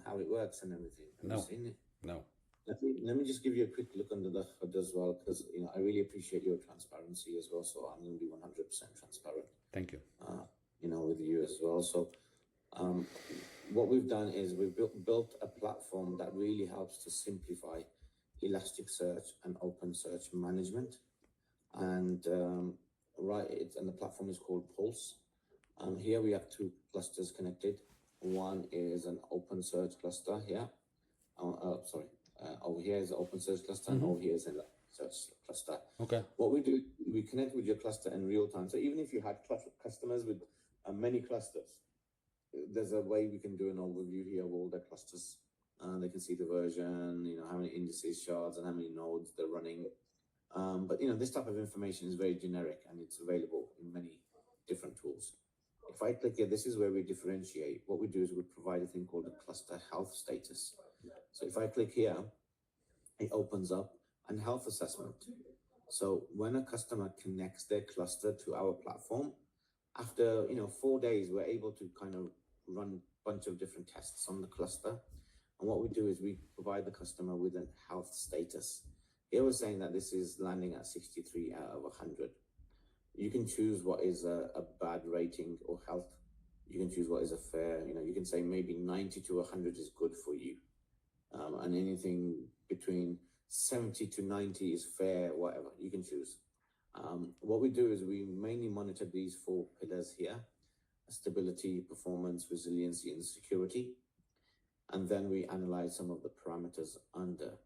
how it works and everything? Have you No. seen it? No. Let me just give you a quick look under the hood as well, because I really appreciate your transparency as well. So I'm going to be 100% transparent, Thank you. with you as well. So what we've done is we've built a platform that really helps to simplify Elasticsearch and OpenSearch management. And and the platform is called Pulse. Here we have two clusters connected. One is an OpenSearch cluster here. Over here is the OpenSearch cluster, and over here is a search cluster. Okay. What we do, we connect with your cluster in real time. So even if you had customers with many clusters, there's a way we can do an overview here of all the clusters. They can see the version, how many indices, shards, and how many nodes they're running. But this type of information is very generic, and it's available in many different tools. If I click here, this is where we differentiate. What we do is we provide a thing called a cluster health status. So if I click here, it opens up an health assessment. So when a customer connects their cluster to our platform, after 4 days, we're able to kind of run a bunch of different tests on the cluster. And what we do is we provide the customer with a health status. Here we're saying that this is landing at 63 out of 100. You can choose what is a bad rating or health. You can choose what is a fair, you can say maybe 90 to 100 is good for you. And anything between 70 to 90 is fair, whatever, you can choose. What we do is we mainly monitor these 4 pillars here: stability, performance, resiliency, and security. And then we analyze some of the parameters under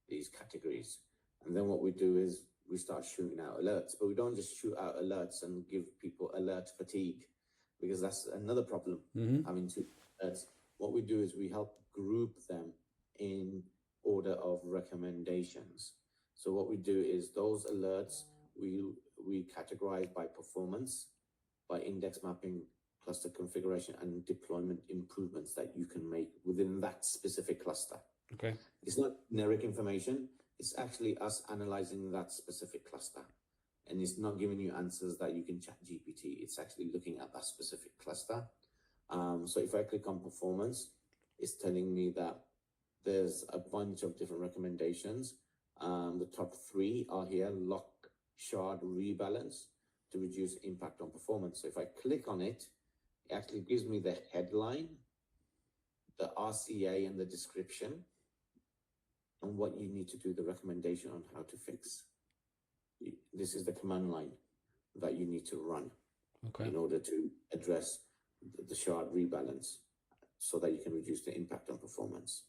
these categories. And then what we do is we start shooting out alerts, but we don't just shoot out alerts and give people alert fatigue, because that's another problem, having 2 alerts. What we do is we help group them in order of recommendations. So what we do is those alerts, we categorize by performance, by index mapping, cluster configuration, and deployment improvements that you can make within that specific cluster. Okay. It's not generic information. It's actually us analyzing that specific cluster. And it's not giving you answers that you can chat GPT. It's actually looking at that specific cluster. So if I click on performance, it's telling me that there's a bunch of different recommendations. The top 3 are here: lock, shard, rebalance, to reduce impact on performance. So if I click on it, it actually gives me the headline, the RCA, and the description, and what you need to do, the recommendation on how to fix. This is the command line that you need to run in order to address the shard rebalance so that you can reduce the impact on performance.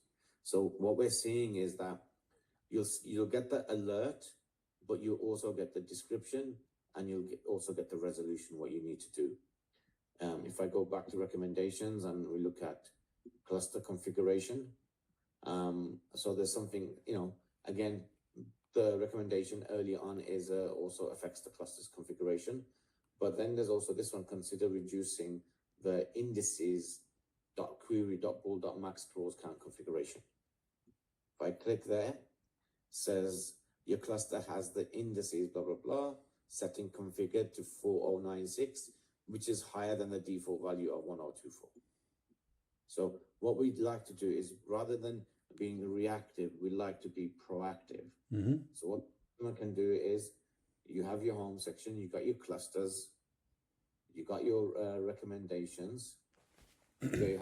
So what we're seeing is that you'll get the alert, but you'll also get the description, and you'll also get the resolution, what you need to do. If I go back to recommendations and we look at cluster configuration, so there's something, again, the recommendation early on is also affects the cluster's configuration. But then there's also this one: consider reducing the indices.query.bool.max clause count configuration. If I click there, it says your cluster has the indices, blah, blah, blah, setting configured to 4096, which is higher than the default value of 1024. So what we'd like to do is, rather than being reactive, we like to be proactive. So what one can do is, you have your home section, you got your clusters, you got your recommendations, you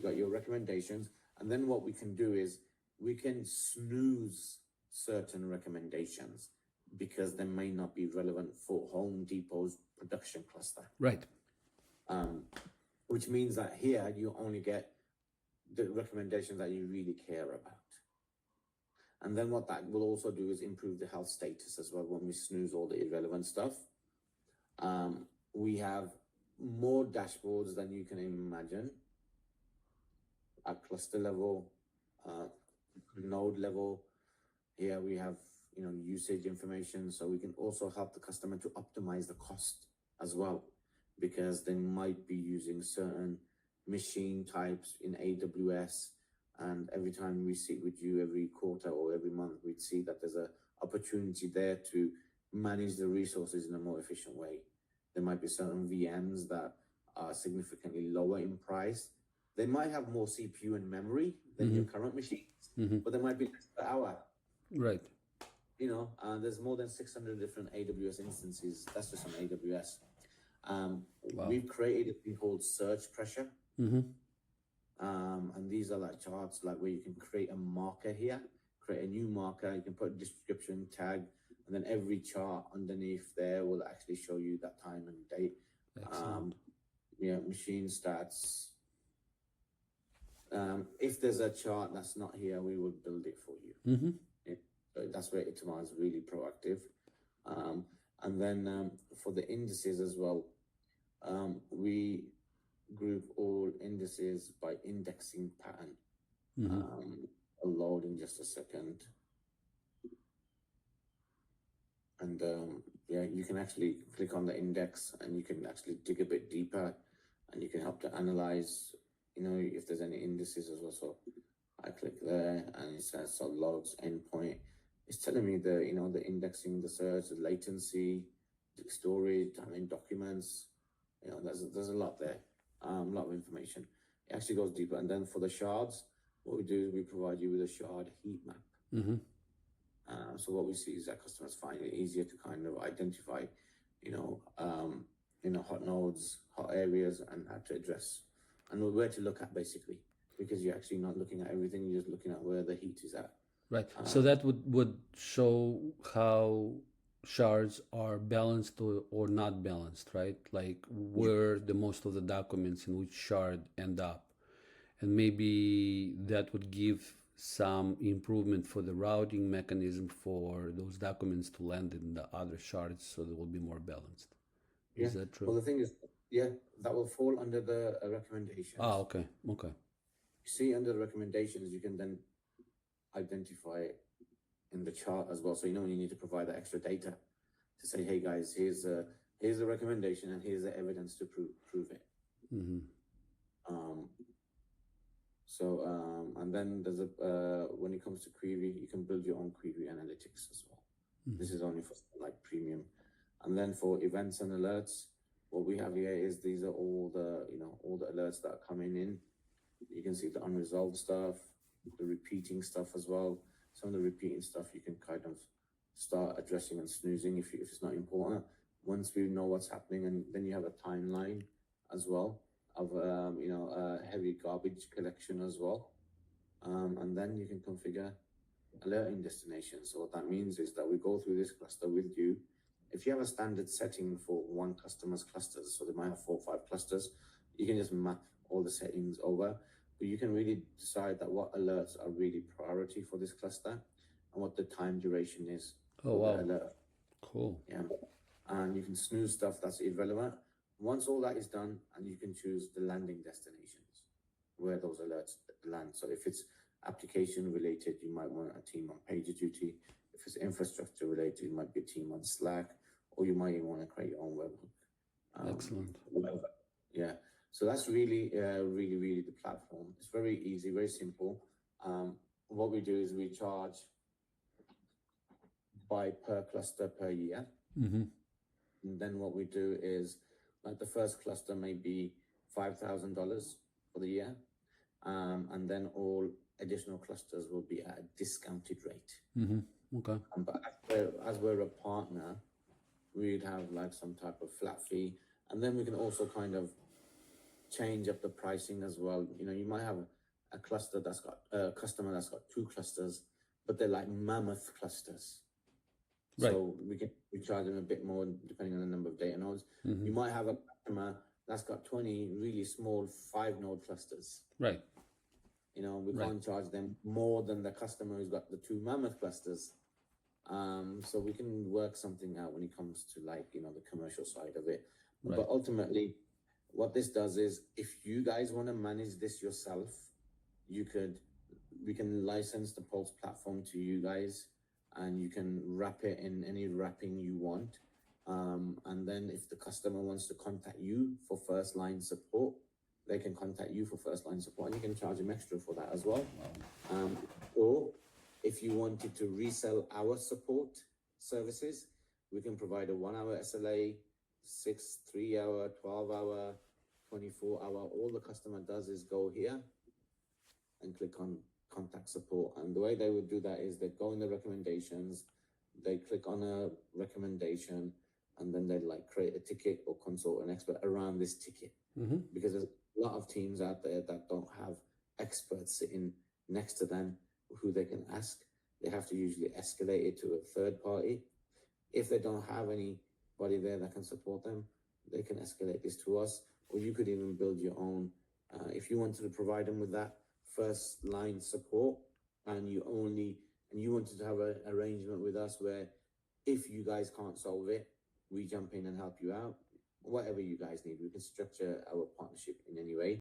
got your recommendations, and then what we can do is we can snooze certain recommendations because they may not be relevant for Home Depot's production cluster. Right. Which means that here you only get the recommendations that you really care about. And then what that will also do is improve the health status as well when we snooze all the irrelevant stuff. We have more dashboards than you can imagine at cluster level, node level. Here we have usage information, so we can also help the customer to optimize the cost as well, because they might be using certain machine types in AWS, and every time we sit with you every quarter or every month, we'd see that there's an opportunity there to manage the resources in a more efficient way. There might be certain VMs that are significantly lower in price they might have more CPU and memory than your current machines, but they might be less per hour. Right. There's more than 600 different AWS instances. That's just on AWS. Wow. We've created a thing called surge pressure. And these are like charts like where you can create a marker here, create a new marker, you can put a description tag, and then every chart underneath there will actually show you that time and date. Excellent. Machine stats. If there's a chart that's not here, we will build it for you. That's where Itamar is really proactive. And then for the indices as well, we group all indices by indexing pattern. I'll load in just a second. And you can actually click on the index and you can actually dig a bit deeper and you can help to analyze, if there's any indices as well. So I click there and it says so logs endpoint. It's telling me the indexing, the search, the latency, the storage, documents. There's a lot there, a lot of information. It actually goes deeper. And then for the shards, what we do is we provide you with a shard heat map. So what we see is that customers find it easier to kind of identify, hot nodes, hot areas, and how to address, and where to look at basically, because you're actually not looking at everything, you're just looking at where the heat is at. Right. So that would show how shards are balanced or not balanced, right? Like where the most of the documents in which shard end up. And maybe that would give some improvement for the routing mechanism for those documents to land in the other shards, so they will be more balanced. Is that true? Well, the thing is, that will fall under the recommendations. Okay. You see, under the recommendations, you can then identify it in the chart as well. So when you need to provide that extra data to say, hey guys, here's the recommendation and here's the evidence to prove it. And then there's when it comes to query, you can build your own query analytics as well. This is only for like premium. And then for events and alerts, what we have here is these are all the alerts that are coming in. You can see the unresolved stuff, the repeating stuff as well. Some of the repeating stuff you can kind of start addressing and snoozing if it's not important. Once we know what's happening, and then you have a timeline as well of heavy garbage collection as well, and then you can configure alerting destinations. So what that means is that we go through this cluster with you. If you have a standard setting for one customer's clusters, so they might have 4 or 5 clusters, you can just map all the settings over. But you can really decide that what alerts are really priority for this cluster and what the time duration is for the alert. Cool. Yeah. And you can snooze stuff that's irrelevant. Once all that is done, and you can choose the landing destinations where those alerts land. So if it's application related, you might want a team on PagerDuty. If it's infrastructure related, it might be a team on Slack, or you might even want to create your own webhook. Excellent. Yeah. So that's really the platform. It's very easy, very simple. What we do is we charge per cluster per year. And then what we do is, like the first cluster may be $5,000 for the year. And then all additional clusters will be at a discounted rate. Okay. But as we're a partner, we'd have like some type of flat fee. And then we can also kind of change up the pricing as well. You might have a cluster that's got a customer that's got 2 clusters, but they're like mammoth clusters. Right. So we charge them a bit more depending on the number of data nodes. You might have a customer that's got 20 really small 5-node clusters. Right. We can't charge them more than the customer who's got the 2 mammoth clusters. So we can work something out when it comes to the commercial side of it. Right. But ultimately, what this does is, if you guys want to manage this yourself, we can license the Pulse platform to you guys, and you can wrap it in any wrapping you want. And then if the customer wants to contact you for first line support, they can contact you for first line support, and you can charge them extra for that as well. Or if you wanted to resell our support services, we can provide a 1-hour SLA, 6, 3-hour, 12-hour, 24-hour. All the customer does is go here and click on contact support. And the way they would do that is they go in the recommendations, they click on a recommendation, and then they like create a ticket or consult an expert around this ticket. Because there's a lot of teams out there that don't have experts sitting next to them who they can ask. They have to usually escalate it to a third party. If they don't have anybody there that can support them, they can escalate this to us, or you could even build your own. If you wanted to provide them with that first line support, and you wanted to have an arrangement with us where if you guys can't solve it, we jump in and help you out. Whatever you guys need, we can structure our partnership in any way.